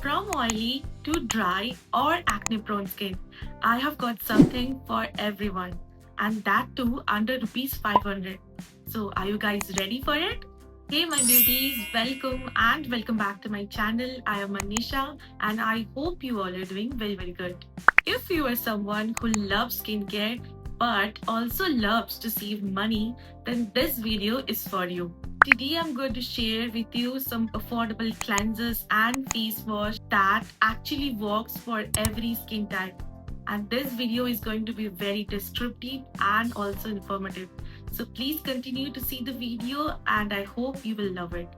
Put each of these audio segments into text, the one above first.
From oily to dry or acne prone skin, I have got something for everyone, and that too under rupees 500. So, are you guys ready for it? Hey, my beauties, welcome back to my channel. I am Manisha, and I hope you all are doing very, very good. If you are someone who loves skincare but also loves to save money, then this video is for you. Today I'm going to share with you some affordable cleansers and face wash that actually works for every skin type. And this video is going to be very descriptive and also informative. So please continue to see the video and I hope you will love it.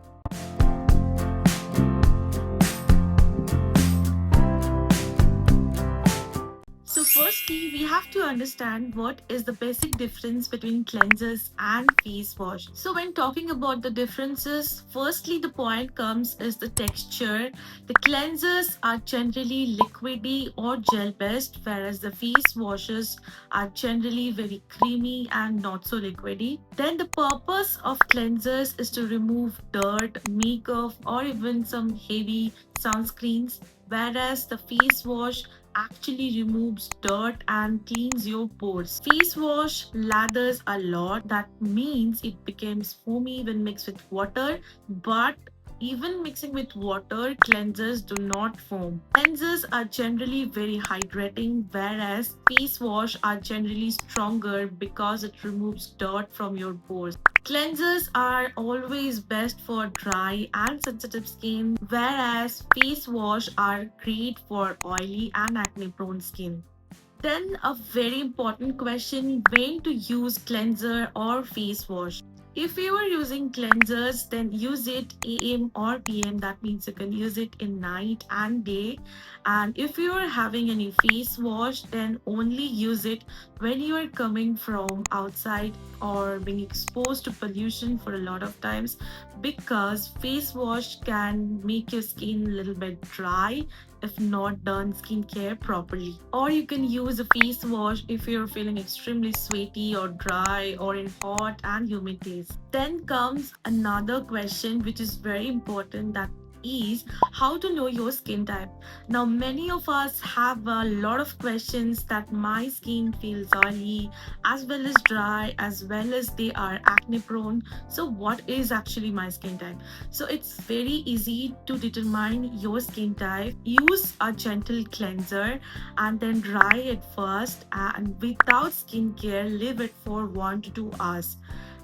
So, firstly, we have to understand what is the basic difference between cleansers and face wash. So, when talking about the differences, firstly, the point comes is the texture. The cleansers are generally liquidy or gel based, whereas the face washes are generally very creamy and not so liquidy. Then, the purpose of cleansers is to remove dirt, makeup, or even some heavy sunscreens, whereas the face wash actually removes dirt and cleans your pores. Face wash lathers a lot, that means it becomes foamy when mixed with water, but even mixing with water, cleansers do not foam. Cleansers are generally very hydrating, whereas face wash are generally stronger because it removes dirt from your pores. Cleansers are always best for dry and sensitive skin, whereas face wash are great for oily and acne prone skin. Then, a very important question, when to use cleanser or face wash. If you are using cleansers, then use it AM or PM. That means you can use it in night and day. And if you are having any face wash, then only use it when you are coming from outside or being exposed to pollution for a lot of times, because face wash can make your skin a little bit dry if not done skincare properly. Or you can use a face wash if you're feeling extremely sweaty or dry or in hot and humid days. Then comes another question which is very important, that is how to know your skin type. Now, many of us have a lot of questions that my skin feels oily as well as dry as well as they are acne prone. So, what is actually my skin type? So it's very easy to determine your skin type. Use a gentle cleanser and then dry it first, and without skincare leave it for 1 to 2 hours.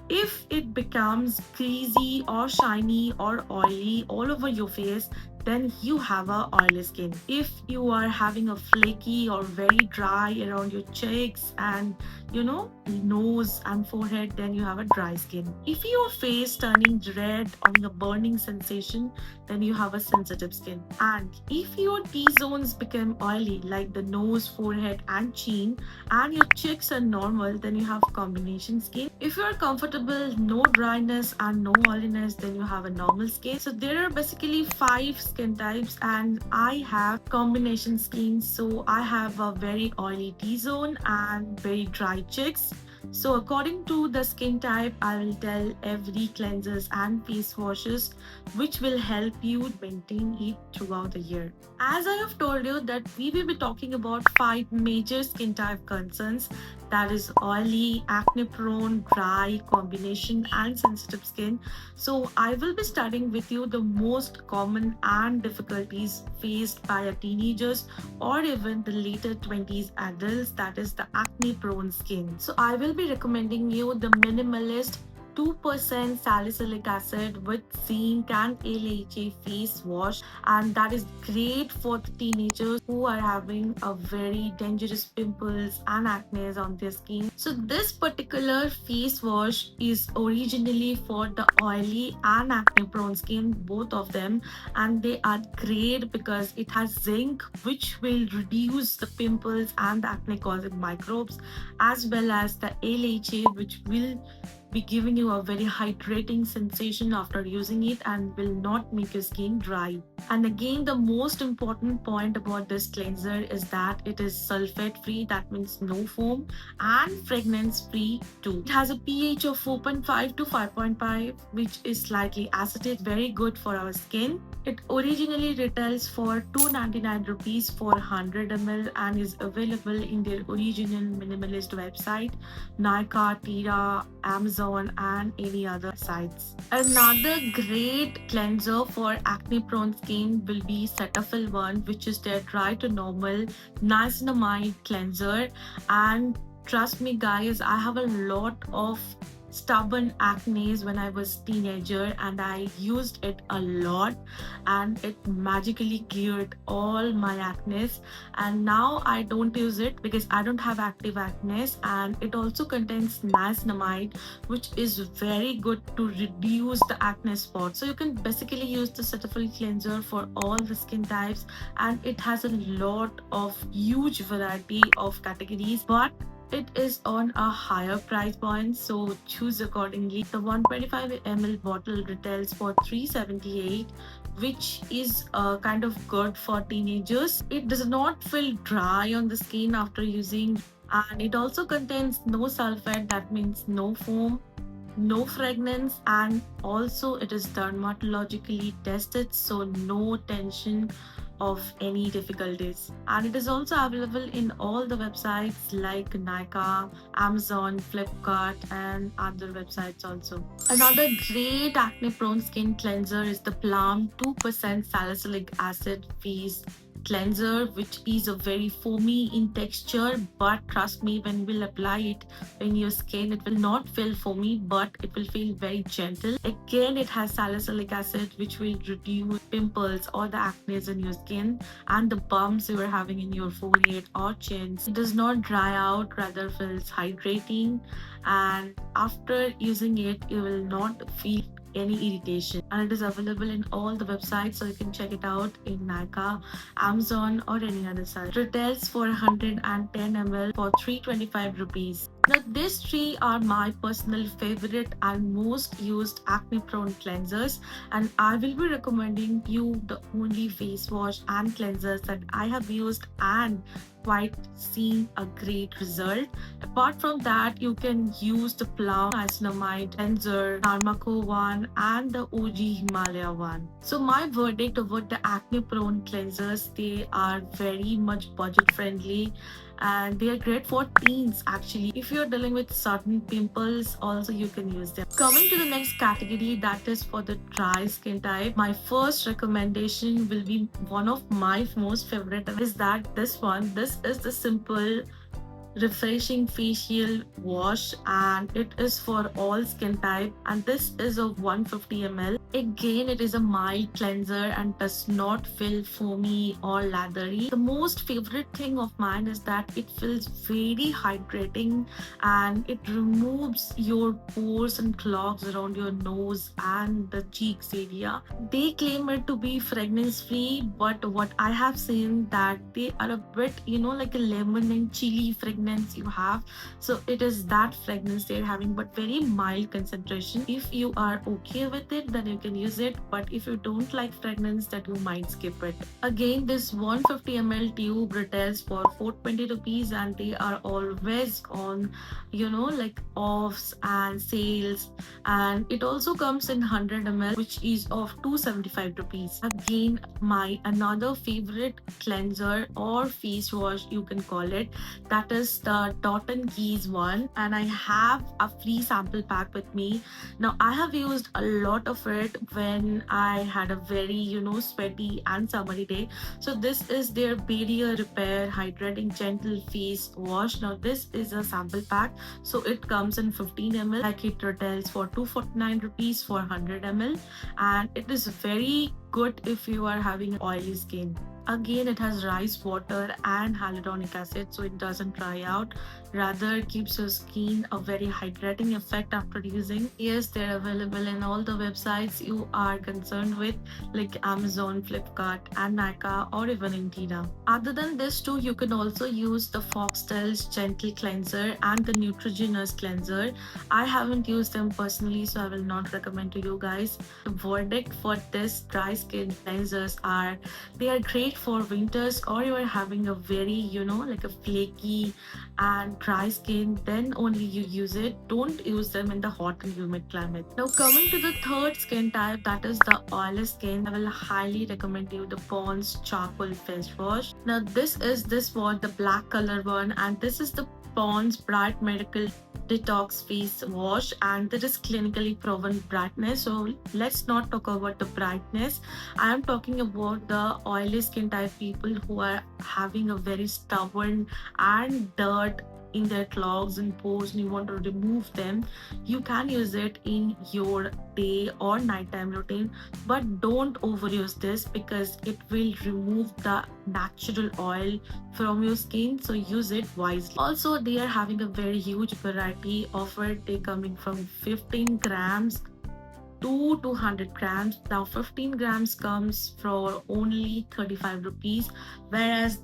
If it becomes greasy or shiny or oily all over your face, then you have a oily skin. If you are having a flaky or very dry around your cheeks and nose and forehead, then you have a dry skin. If your face turning red or a burning sensation, then you have a sensitive skin. And if your T-zones become oily like the nose, forehead and chin, and your cheeks are normal, then you have combination skin. If you are comfortable, no dryness and no oiliness, then you have a normal skin. So there are basically 5 skin types and I have combination skin. So I have a very oily T-zone and very dry cheeks. So according to the skin type, I will tell every cleansers and face washes which will help you maintain it throughout the year. As I have told you that we will be talking about 5 major skin type concerns, that is oily, acne prone, dry, combination and sensitive skin. So I will be starting with you the most common and difficulties faced by a teenagers or even the later 20s adults, that is the acne prone skin. So I will be recommending you the minimalist 2% salicylic acid with zinc and ALHA face wash, and that is great for the teenagers who are having a very dangerous pimples and acne on their skin. So this particular face wash is originally for the oily and acne prone skin, both of them, and they are great because it has zinc which will reduce the pimples and the acne causing microbes, as well as the ALHA which will be giving you a very hydrating sensation after using it and will not make your skin dry. And again, the most important point about this cleanser is that it is sulfate free, that means no foam, and fragrance free too. It has a pH of 4.5 to 5.5, which is slightly acidic, very good for our skin. It originally retails for 299 rupees for 100 ml and is available in their original minimalist website, Nykaa, Tira, Amazon, and any other sites. Another great cleanser for acne prone skin will be Cetaphil one, which is their dry to normal niacinamide cleanser. And trust me, guys, I have a lot of stubborn acne when I was teenager and I used it a lot and it magically cured all my acne. And now I don't use it because I don't have active acne, and it also contains niacinamide, which is very good to reduce the acne spots. So you can basically use the Cetaphil cleanser for all the skin types, and it has a lot of huge variety of categories, but it is on a higher price point, so choose accordingly. The 125 ml bottle retails for 378, which is kind of good for teenagers. It does not feel dry on the skin after using, and it also contains no sulfate, that means no foam, no fragrance, and also it is dermatologically tested, so no tension of any difficulties. And it is also available in all the websites like Nykaa, Amazon, Flipkart, and other websites also. Another great acne prone skin cleanser is the Plum 2% salicylic acid face cleanser, which is a very foamy in texture, but trust me, when you will apply it in your skin, it will not feel foamy, but it will feel very gentle. Again, it has salicylic acid, which will reduce pimples or the acne in your skin and the bumps you are having in your forehead or chins. It does not dry out, rather feels hydrating, and after using it, you will not feel any irritation. And it is available in all the websites, so you can check it out in Nykaa, Amazon, or any other site. Retails for 110 ml for 325 rupees. Now, these three are my personal favorite and most used acne prone cleansers, and I will be recommending you the only face wash and cleansers that I have used and quite seen a great result. Apart from that, you can use the Plum Niacinamide cleanser, Narmaco one, and the OG Himalaya one. So my verdict over the acne prone cleansers, they are very much budget friendly and they are great for teens actually. If you're dealing with certain pimples, also you can use them. Coming to the next category, that is for the dry skin type, my first recommendation will be one of my most favorite, and is that this is the Simple refreshing facial wash, and it is for all skin type, and this is of 150 ml. Again, it is a mild cleanser and does not feel foamy or lathery. The most favorite thing of mine is that it feels very hydrating and it removes your pores and clogs around your nose and the cheeks area. They claim it to be fragrance free, but what I have seen that they are a bit, like a lemon and chili fragrance you have. So it is that fragrance they're having, but very mild concentration. If you are okay with it, then you can use it. But if you don't like fragrance, that you might skip it. Again, this 150 ml tube retails for 420 rupees, and they are always on, like offs and sales. And it also comes in 100 ml, which is of 275 rupees. Again, my another favorite cleanser or face wash, you can call it, that is the Dot and Keys one, and I have a free sample pack with me. Now, I have used a lot of it when I had a very, sweaty and summery day. So this is their barrier repair hydrating gentle face wash. Now, this is a sample pack, so it comes in 15 ml. Like, it retails for 249 rupees for 100 ml, and it is very good if you are having oily skin. Again, it has rice water and hyaluronic acid, so it doesn't dry out. rather keeps your skin a very hydrating effect after using. Yes, they're available in all the websites you are concerned with, like Amazon, Flipkart, and Nykaa, or even in Tina. Other than this too, you can also use the Foxtel's Gentle Cleanser and the Neutrogenous Cleanser. I haven't used them personally, so I will not recommend to you guys. The verdict for this dry skin cleansers are they are great for winters, or you are having a very, like a flaky and dry skin, then only you use it. Don't use them in the hot and humid climate. Now coming to the third skin type, that is the oily skin, I will highly recommend you the Pond's charcoal face wash. Now this one, the black color one, and this is the Pond's Bright Medical Detox Face Wash, and that is clinically proven brightness. So let's not talk about the brightness. I am talking about the oily skin type people who are having a very stubborn and dirt in their clogs and pores, and you want to remove them. You can use it in your day or nighttime routine, but don't overuse this because it will remove the natural oil from your skin. So use it wisely. Also, they are having a very huge variety of it. They coming from 15 grams to 200 grams. Now 15 grams comes for only 35 rupees, whereas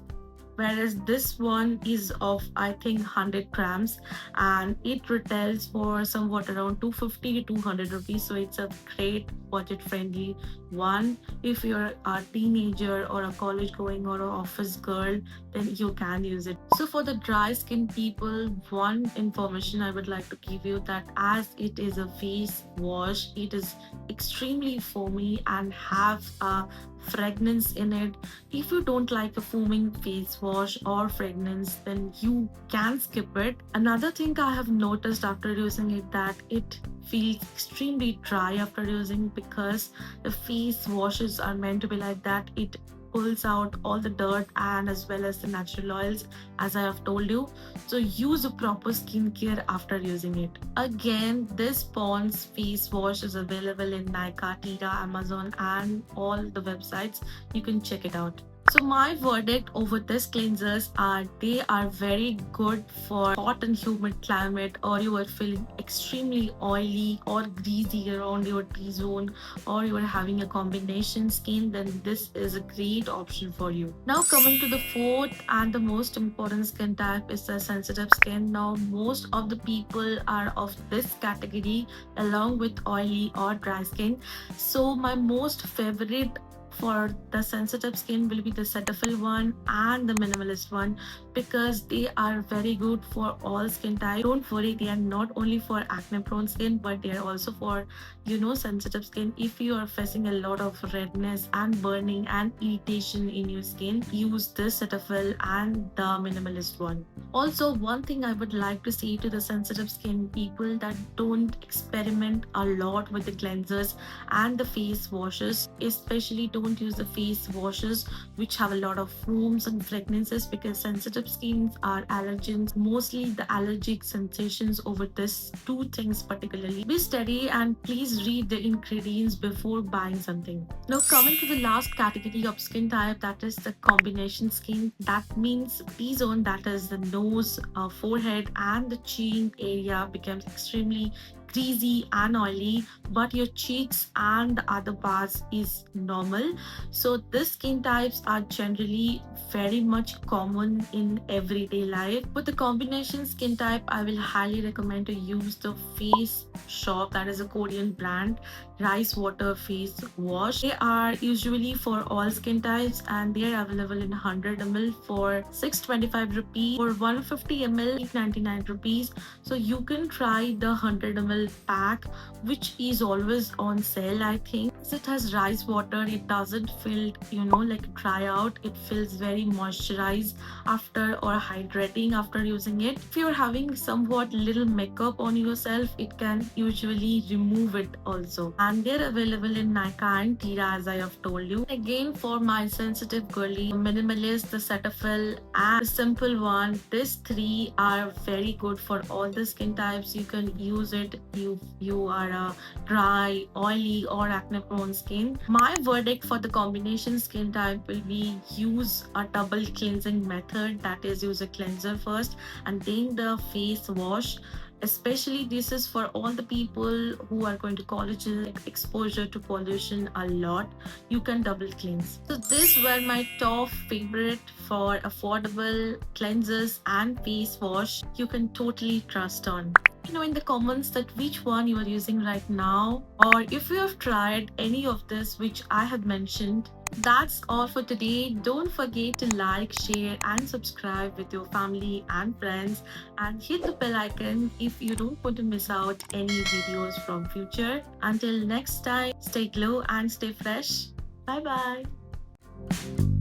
this one is of I think 100 grams, and it retails for somewhat around 250 to 200 rupees. So it's a great budget friendly one. If you're a teenager or a college going or an office girl, then you can use it. So for the dry skin people, one information I would like to give you, that as it is a face wash, it is extremely foamy and have a fragrance in it. If you don't like a foaming face wash or fragrance, then you can skip it. Another thing I have noticed after using it, that it feels extremely dry after using, because the face washes are meant to be like that. It pulls out all the dirt and as well as the natural oils, as I have told you. So use a proper skincare after using it. Again, this Pond's face wash is available in Nykaa, Tira, Amazon, and all the websites. You can check it out. So my verdict over this cleansers are they are very good for hot and humid climate, or you are feeling extremely oily or greasy around your T-zone, or you are having a combination skin, then this is a great option for you. Now coming to the fourth and the most important skin type is the sensitive skin. Now most of the people are of this category along with oily or dry skin. So my most favorite for the sensitive skin will be the Cetaphil one and the minimalist one, because they are very good for all skin types. Don't worry, they are not only for acne prone skin, but they are also for sensitive skin. If you are facing a lot of redness and burning and irritation in your skin, use this Cetaphil and the minimalist one. Also, one thing I would like to say to the sensitive skin people, that don't experiment a lot with the cleansers and the face washes. Especially don't use the face washes which have a lot of foams and fragrances, because sensitive skins are allergens, mostly the allergic sensations over this two things particularly. Be steady and please read the ingredients before buying something. Now coming to the last category of skin type, that is the combination skin. That means T-zone, that is the nose, forehead and the chin area becomes extremely greasy and oily, but your cheeks and the other parts is normal. So these skin types are generally very much common in everyday life. With the combination skin type, I will highly recommend to use the Face Shop, that is a Korean brand, rice water face wash. They are usually for all skin types, and they are available in 100 ml for 625 rupees, for 150 ml 899 rupees. So you can try the 100 ml pack, which is always on sale, I think. As it has rice water, it doesn't feel like dry out. It feels very moisturized after, or hydrating after using it. If you're having somewhat little makeup on yourself, it can usually remove it also. And they're available in Nykaa and Tira, as I have told you. Again, for my sensitive girly, minimalist, the Cetaphil and the simple one, these three are very good for all the skin types. You can use it you are a dry, oily, or acne prone skin. My verdict for the combination skin type will be use a double cleansing method, that is use a cleanser first and then the face wash. Especially this is for all the people who are going to colleges, exposure to pollution a lot, you can double cleanse. So these were my top favorite for affordable cleansers and face wash you can totally trust on. Let me know in the comments that which one you are using right now, or if you have tried any of this which I have mentioned. That's all for today. Don't forget to like, share, and subscribe with your family and friends, and hit the bell icon if you don't want to miss out any videos from future. Until next time, stay glow and stay fresh. Bye bye.